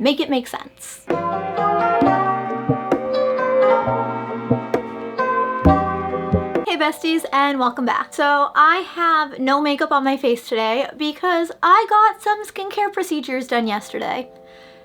Make it make sense. Hey besties, and welcome back. So I have no makeup on my face today because I got some skincare procedures done yesterday.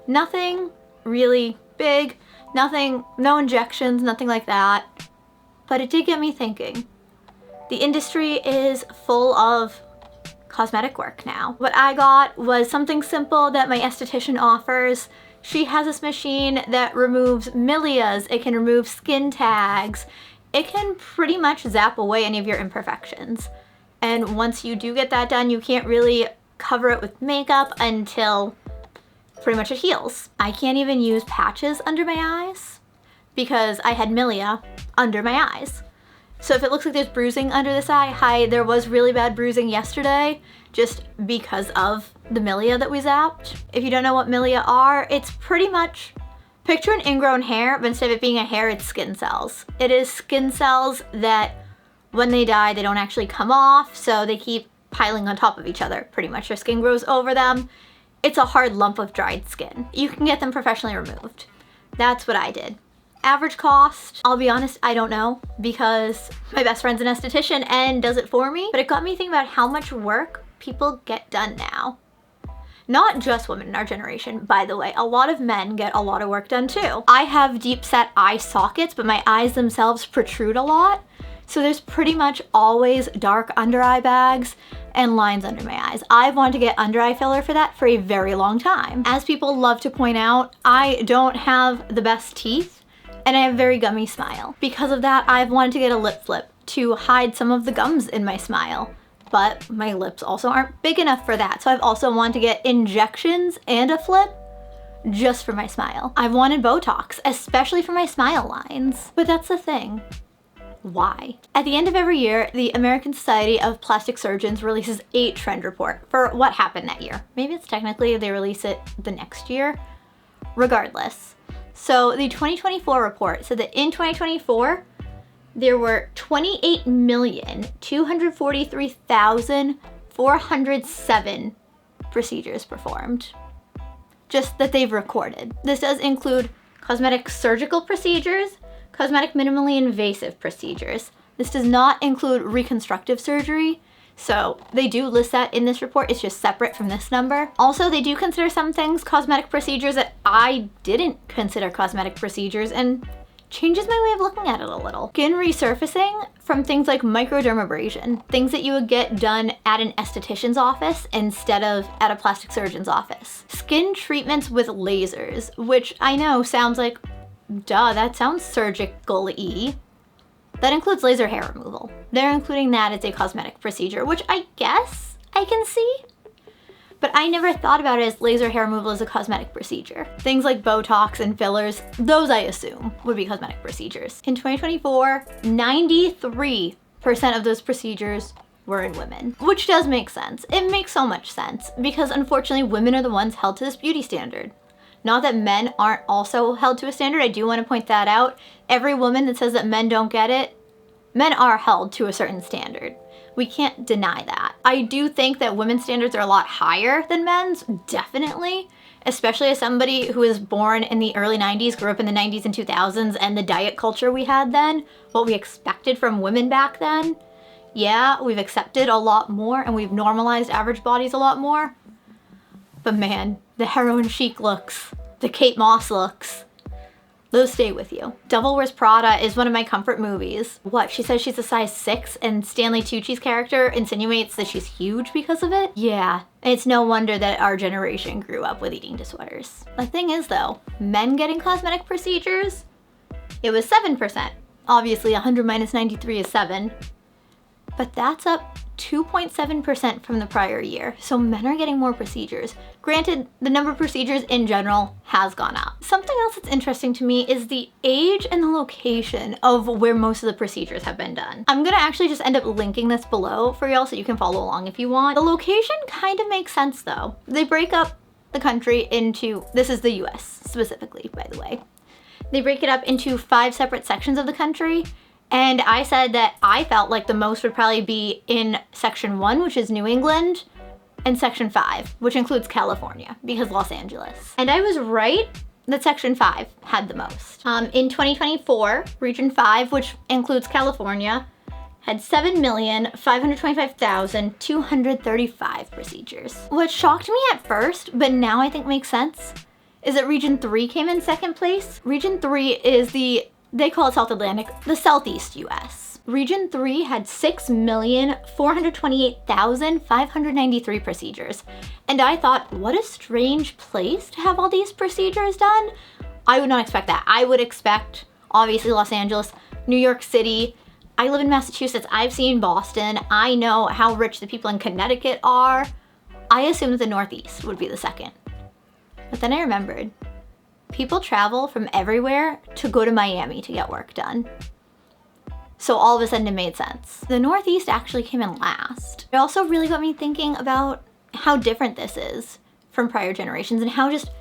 Nothing really big, no injections, nothing like that. But it did get me thinking. The industry is full of cosmetic work now. What I got was something simple that my esthetician offers. She has this machine that removes milias, it can remove skin tags, it can pretty much zap away any of your imperfections. And once you do get that done, you can't really cover it with makeup until pretty much it heals. I can't even use patches under my eyes because I had milia under my eyes. So if it looks like there's bruising under this eye, hi, there was really bad bruising yesterday just because of the milia that we zapped. If you don't know what milia are, it's pretty much, picture an ingrown hair, but instead of it being a hair, it's skin cells. It is skin cells that when they die, they don't actually come off, so they keep piling on top of each other. Pretty much your skin grows over them. It's a hard lump of dried skin. You can get them professionally removed. That's what I did. Average cost, I'll be honest, I don't know because my best friend's an esthetician and does it for me, but it got me thinking about how much work people get done now. Not just women in our generation, by the way. A lot of men get a lot of work done too. I have deep set eye sockets, but my eyes themselves protrude a lot. So there's pretty much always dark under eye bags and lines under my eyes. I've wanted to get under eye filler for that for a very long time. As people love to point out, I don't have the best teeth and I have a very gummy smile. Because of that, I've wanted to get a lip flip to hide some of the gums in my smile. But my lips also aren't big enough for that. So I've also wanted to get injections and a flip just for my smile. I've wanted Botox, especially for my smile lines. But that's the thing. Why? At the end of every year, the American Society of Plastic Surgeons releases a trend report for what happened that year. Maybe it's technically they release it the next year. Regardless. So the 2024 report said that in 2024, there were 28,243,407 procedures performed. Just that they've recorded. This does include cosmetic surgical procedures, cosmetic minimally invasive procedures. This does not include reconstructive surgery. So they do list that in this report. It's just separate from this number. Also, they do consider some things cosmetic procedures that I didn't consider cosmetic procedures, and changes my way of looking at it a little. Skin resurfacing from things like microdermabrasion, things that you would get done at an esthetician's office instead of at a plastic surgeon's office. Skin treatments with lasers, which I know sounds like, duh, that sounds surgical-y. That includes laser hair removal. They're including that as a cosmetic procedure, which I guess I can see. But I never thought about it as laser hair removal as a cosmetic procedure. Things like Botox and fillers, those I assume would be cosmetic procedures. In 2024, 93% of those procedures were in women, which does make sense. It makes so much sense because unfortunately women are the ones held to this beauty standard. Not that men aren't also held to a standard. I do want to point that out. Every woman that says that men don't get it, men are held to a certain standard. We can't deny that. I do think that women's standards are a lot higher than men's, definitely. Especially as somebody who was born in the early 90s, grew up in the 90s and 2000s, and the diet culture we had then, what we expected from women back then. Yeah, we've accepted a lot more and we've normalized average bodies a lot more. But man, the heroin chic looks, the Kate Moss looks, those stay with you. Devil Wears Prada is one of my comfort movies. What, she says she's a size 6 and Stanley Tucci's character insinuates that she's huge because of it? Yeah, it's no wonder that our generation grew up with eating disorders. The thing is though, men getting cosmetic procedures, it was 7%. Obviously 100 minus 93 is 7. But that's up 2.7% from the prior year. So men are getting more procedures. Granted, the number of procedures in general has gone up. Something else that's interesting to me is the age and the location of where most of the procedures have been done. I'm gonna actually just end up linking this below for y'all so you can follow along if you want. The location kind of makes sense though. They break up the country into, this is the US specifically, by the way. They break it up into 5 separate sections of the country. And I said that I felt like the most would probably be in section 1, which is New England, and Section 5, which includes California, because Los Angeles. And I was right that Section 5 had the most. In 2024, Region 5, which includes California, had 7,525,235 procedures. What shocked me at first, but now I think makes sense, is that Region 3 came in second place. Region 3 is they call it South Atlantic, the Southeast US. Region 3 had 6,428,593 procedures. And I thought, what a strange place to have all these procedures done. I would not expect that. I would expect, obviously, Los Angeles, New York City. I live in Massachusetts. I've seen Boston. I know how rich the people in Connecticut are. I assumed that the Northeast would be the second. But then I remembered, people travel from everywhere to go to Miami to get work done. So all of a sudden it made sense. The Northeast actually came in last. It also really got me thinking about how different this is from prior generations and how just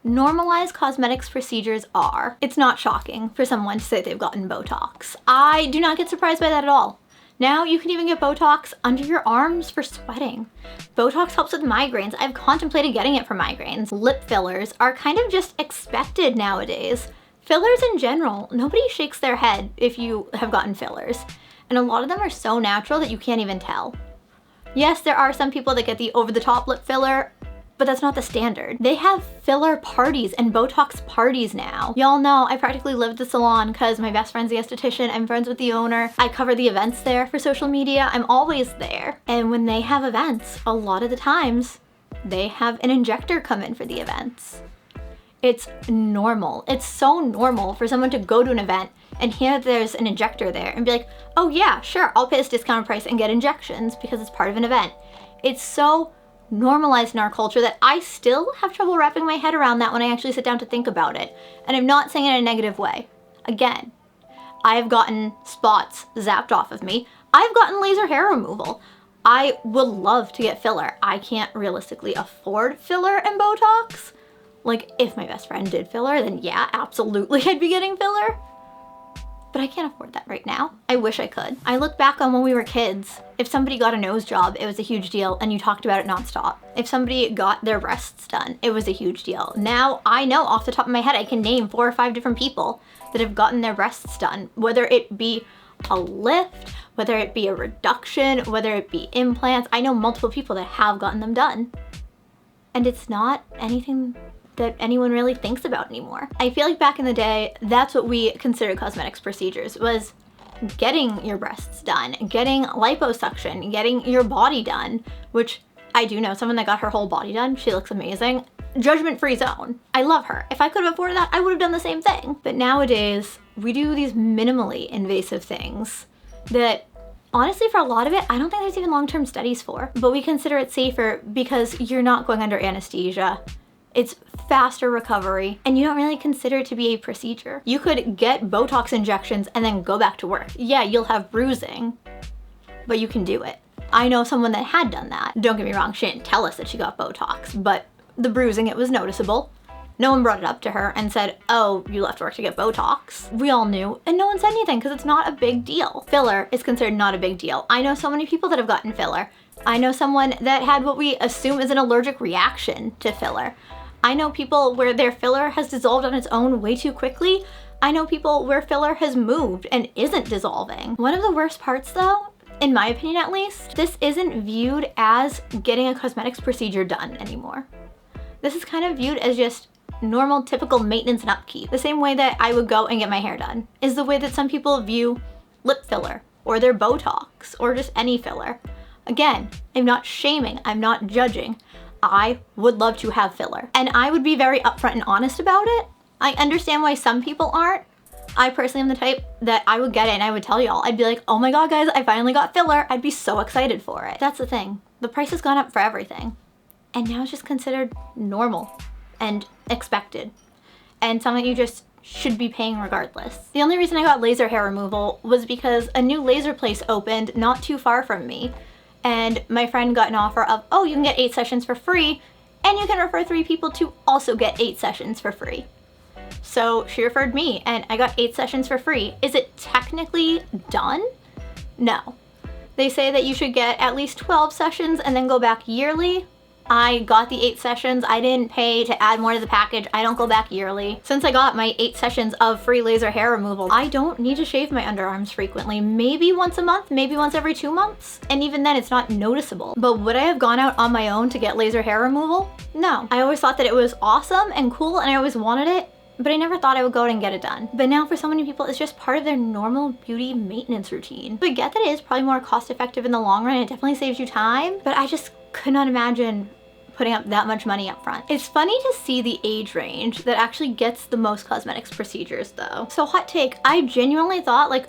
normalized cosmetics procedures are. It's not shocking for someone to say they've gotten Botox. I do not get surprised by that at all. Now you can even get Botox under your arms for sweating. Botox helps with migraines. I've contemplated getting it for migraines. Lip fillers are kind of just expected nowadays. Fillers in general, nobody shakes their head if you have gotten fillers. And a lot of them are so natural that you can't even tell. Yes, there are some people that get the over-the-top lip filler, but that's not the standard. They have filler parties and Botox parties now. Y'all know I practically live at the salon because my best friend's the esthetician. I'm friends with the owner. I cover the events there for social media. I'm always there. And when they have events, a lot of the times, they have an injector come in for the events. It's normal. It's so normal for someone to go to an event and hear that there's an injector there and be like, oh yeah, sure, I'll pay this discounted price and get injections because it's part of an event. It's so normalized in our culture that I still have trouble wrapping my head around that when I actually sit down to think about it. And I'm not saying it in a negative way. Again, I've gotten spots zapped off of me. I've gotten laser hair removal. I would love to get filler. I can't realistically afford filler and Botox. Like, if my best friend did filler, then yeah, absolutely I'd be getting filler. But I can't afford that right now. I wish I could. I look back on when we were kids. If somebody got a nose job, it was a huge deal and you talked about it nonstop. If somebody got their breasts done, it was a huge deal. Now I know off the top of my head, I can name 4 or 5 different people that have gotten their breasts done, whether it be a lift, whether it be a reduction, whether it be implants. I know multiple people that have gotten them done. And it's not anything that anyone really thinks about anymore. I feel like back in the day, that's what we considered cosmetics procedures, was getting your breasts done, getting liposuction, getting your body done, which I do know someone that got her whole body done. She looks amazing. Judgment-free zone. I love her. If I could have afforded that, I would have done the same thing. But nowadays, we do these minimally invasive things that honestly, for a lot of it, I don't think there's even long-term studies for, but we consider it safer because you're not going under anesthesia. It's faster recovery, and you don't really consider it to be a procedure. You could get Botox injections and then go back to work. Yeah, you'll have bruising, but you can do it. I know someone that had done that. Don't get me wrong, she didn't tell us that she got Botox, but the bruising, it was noticeable. No one brought it up to her and said, oh, you left work to get Botox. We all knew, and no one said anything because it's not a big deal. Filler is considered not a big deal. I know so many people that have gotten filler. I know someone that had what we assume is an allergic reaction to filler. I know people where their filler has dissolved on its own way too quickly. I know people where filler has moved and isn't dissolving. One of the worst parts though, in my opinion at least, this isn't viewed as getting a cosmetics procedure done anymore. This is kind of viewed as just normal, typical maintenance and upkeep. The same way that I would go and get my hair done is the way that some people view lip filler or their Botox or just any filler. Again, I'm not shaming, I'm not judging. I would love to have filler. And I would be very upfront and honest about it. I understand why some people aren't. I personally am the type that I would get it and I would tell y'all. I'd be like, oh my God, guys, I finally got filler. I'd be so excited for it. That's the thing. The price has gone up for everything. And now it's just considered normal and expected. And something you just should be paying regardless. The only reason I got laser hair removal was because a new laser place opened not too far from me. And my friend got an offer of, oh, you can get 8 sessions for free, and you can refer 3 people to also get 8 sessions for free. So she referred me, and I got 8 sessions for free. Is it technically done? No. They say that you should get at least 12 sessions and then go back yearly. I got the 8 sessions. I didn't pay to add more to the package. I don't go back yearly. Since I got my 8 sessions of free laser hair removal, I don't need to shave my underarms frequently. Maybe once a month, maybe once every 2 months. And even then it's not noticeable. But would I have gone out on my own to get laser hair removal? No. I always thought that it was awesome and cool and I always wanted it, but I never thought I would go out and get it done. But now for so many people, it's just part of their normal beauty maintenance routine. So I get that it is probably more cost effective in the long run. It definitely saves you time, but I just could not imagine putting up that much money up front. It's funny to see the age range that actually gets the most cosmetics procedures though. So hot take, I genuinely thought like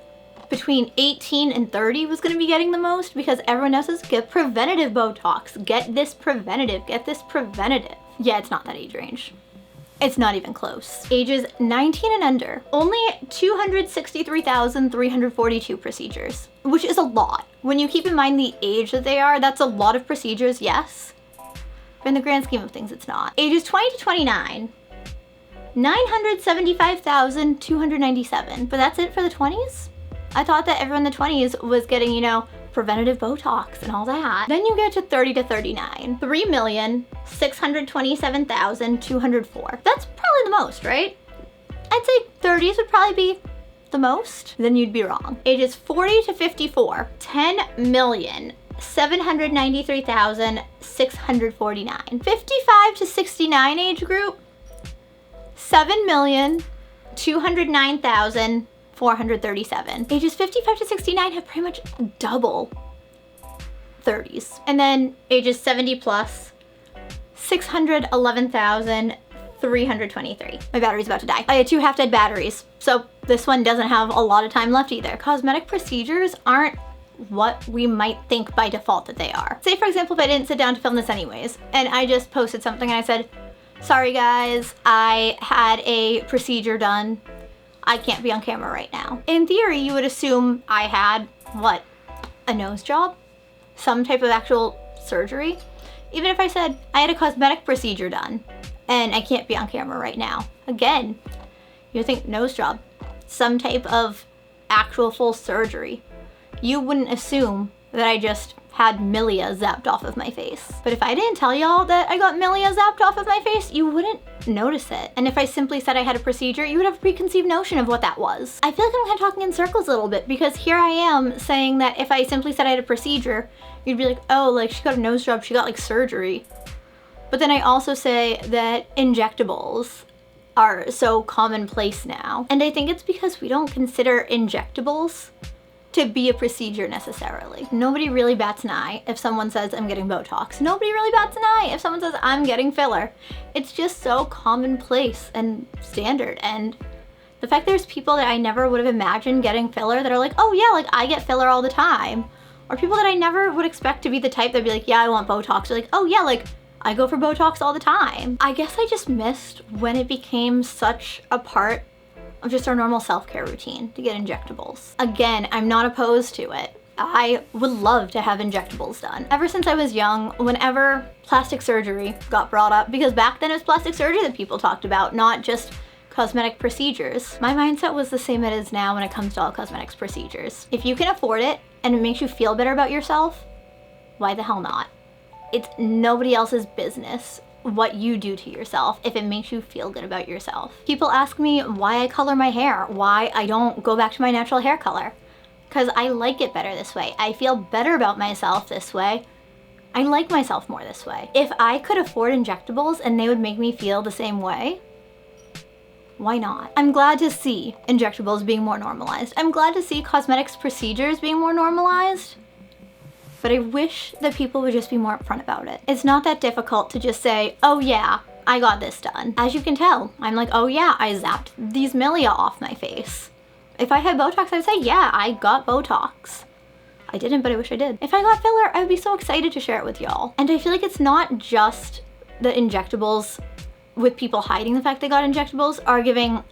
between 18 and 30 was gonna be getting the most because everyone else says get preventative Botox, get this preventative, get this preventative. Yeah, it's not that age range. It's not even close. Ages 19 and under, only 263,342 procedures, which is a lot. When you keep in mind the age that they are, that's a lot of procedures, yes. But in the grand scheme of things, it's not. Ages 20 to 29, 975,297. But that's it for the 20s? I thought that everyone in the 20s was getting, you know, preventative Botox and all that. Then you get to 30 to 39, 3,627,204. That's probably the most, right? I'd say 30s would probably be the most. Then you'd be wrong. Ages 40 to 54, 10,793,649. 55 to 69 age group, 7,209,437. Ages 55 to 69 have pretty much double 30s. And then ages 70 plus, 611,323. My battery's about to die. I had 2 half-dead batteries, so this one doesn't have a lot of time left either. Cosmetic procedures aren't what we might think by default that they are. Say for example, if I didn't sit down to film this anyways, and I just posted something and I said, sorry guys, I had a procedure done. I can't be on camera right now. In theory, you would assume I had, what, a nose job? Some type of actual surgery? Even if I said I had a cosmetic procedure done and I can't be on camera right now. Again, you think nose job, some type of actual full surgery. You wouldn't assume that I just had milia zapped off of my face. But if I didn't tell y'all that I got milia zapped off of my face, you wouldn't notice it. And if I simply said I had a procedure, you would have a preconceived notion of what that was. I feel like I'm kind of talking in circles a little bit because here I am saying that if I simply said I had a procedure, you'd be like, oh, like she got a nose job, she got like surgery. But then I also say that injectables are so commonplace now. And I think it's because we don't consider injectables to be a procedure necessarily. Nobody really bats an eye if someone says I'm getting Botox. Nobody really bats an eye if someone says I'm getting filler. It's just so commonplace and standard. And the fact there's people that I never would have imagined getting filler that are like, oh yeah, like I get filler all the time. Or people that I never would expect to be the type that'd be like, yeah, I want Botox. They're like, oh yeah, like I go for Botox all the time. I guess I just missed when it became such a part of just our normal self-care routine to get injectables. Again, I'm not opposed to it. I would love to have injectables done. Ever since I was young, whenever plastic surgery got brought up, because back then it was plastic surgery that people talked about, not just cosmetic procedures. My mindset was the same it is now when it comes to all cosmetics procedures. If you can afford it and it makes you feel better about yourself, why the hell not? It's nobody else's business what you do to yourself if it makes you feel good about yourself. People ask me why I color my hair, why I don't go back to my natural hair color. Because I like it better this way. I feel better about myself this way. I like myself more this way. If I could afford injectables and they would make me feel the same way, why not? I'm glad to see injectables being more normalized. I'm glad to see cosmetics procedures being more normalized. But I wish that people would just be more upfront about it. It's not that difficult to just say, oh yeah, I got this done. As you can tell, I'm like, oh yeah, I zapped these milia off my face. If I had Botox, I'd say, yeah, I got Botox. I didn't, but I wish I did. If I got filler, I would be so excited to share it with y'all. And I feel like it's not just the injectables with people hiding the fact they got injectables are giving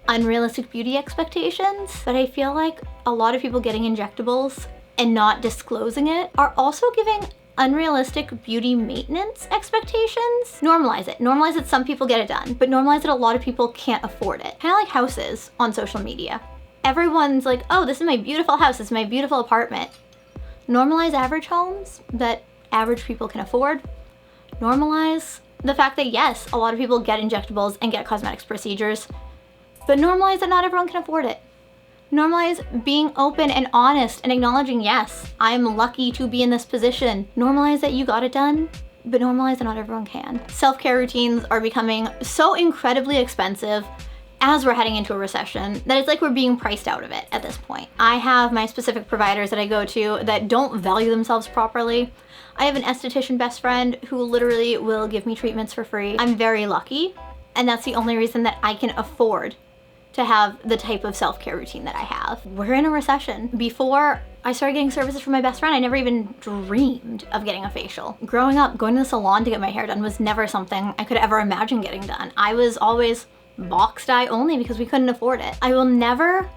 unrealistic beauty expectations, but I feel like a lot of people getting injectables and not disclosing it are also giving unrealistic beauty maintenance expectations. Normalize it. Normalize it, some people get it done, but normalize it, a lot of people can't afford it. Kind of like houses on social media. Everyone's like, oh, this is my beautiful house, this is my beautiful apartment. Normalize average homes that average people can afford. Normalize the fact that yes, a lot of people get injectables and get cosmetics procedures, but normalize that not everyone can afford it. Normalize being open and honest and acknowledging, yes, I'm lucky to be in this position. Normalize that you got it done, but normalize that not everyone can. Self-care routines are becoming so incredibly expensive as we're heading into a recession that it's like we're being priced out of it at this point. I have my specific providers that I go to that don't value themselves properly. I have an esthetician best friend who literally will give me treatments for free. I'm very lucky, and that's the only reason that I can afford to have the type of self-care routine that I have. We're in a recession. Before I started getting services from my best friend, I never even dreamed of getting a facial. Growing up, going to the salon to get my hair done was never something I could ever imagine getting done. I was always box dye only because we couldn't afford it. I will never,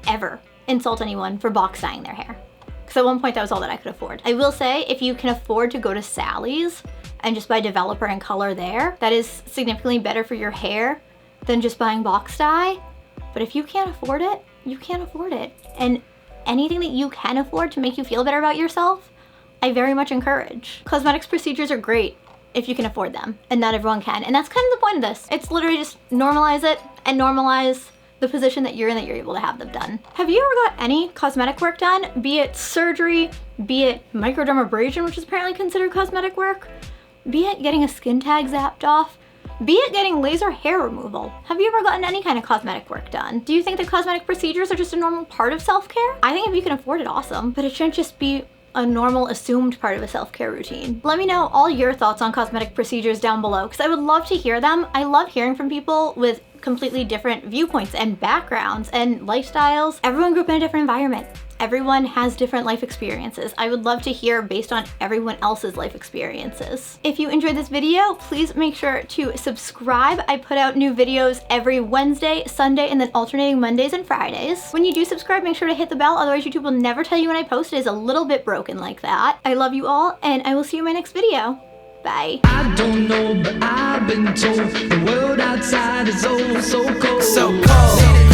ever insult anyone for box dyeing their hair, because at one point that was all that I could afford. I will say, if you can afford to go to Sally's and just buy developer and color there, that is significantly better for your hair than just buying box dye. But if you can't afford it, you can't afford it. And anything that you can afford to make you feel better about yourself, I very much encourage. Cosmetics procedures are great if you can afford them, and not everyone can. And that's kind of the point of this. It's literally just normalize it and normalize the position that you're in, that you're able to have them done. Have you ever got any cosmetic work done? Be it surgery, be it microdermabrasion, which is apparently considered cosmetic work, be it getting a skin tag zapped off, be it getting laser hair removal. Have you ever gotten any kind of cosmetic work done? Do you think that cosmetic procedures are just a normal part of self-care? I think if you can afford it, awesome, but it shouldn't just be a normal assumed part of a self-care routine. Let me know all your thoughts on cosmetic procedures down below, because I would love to hear them. I love hearing from people with completely different viewpoints and backgrounds and lifestyles. Everyone grew up in a different environment. Everyone has different life experiences. I would love to hear based on everyone else's life experiences. If you enjoyed this video, please make sure to subscribe. I put out new videos every Wednesday, Sunday, and then alternating Mondays and Fridays. When you do subscribe, make sure to hit the bell, otherwise YouTube will never tell you when I post. It is a little bit broken like that. I love you all, and I will see you in my next video. Bye. I don't know, but I've been told the world outside is oh so cold. So cold.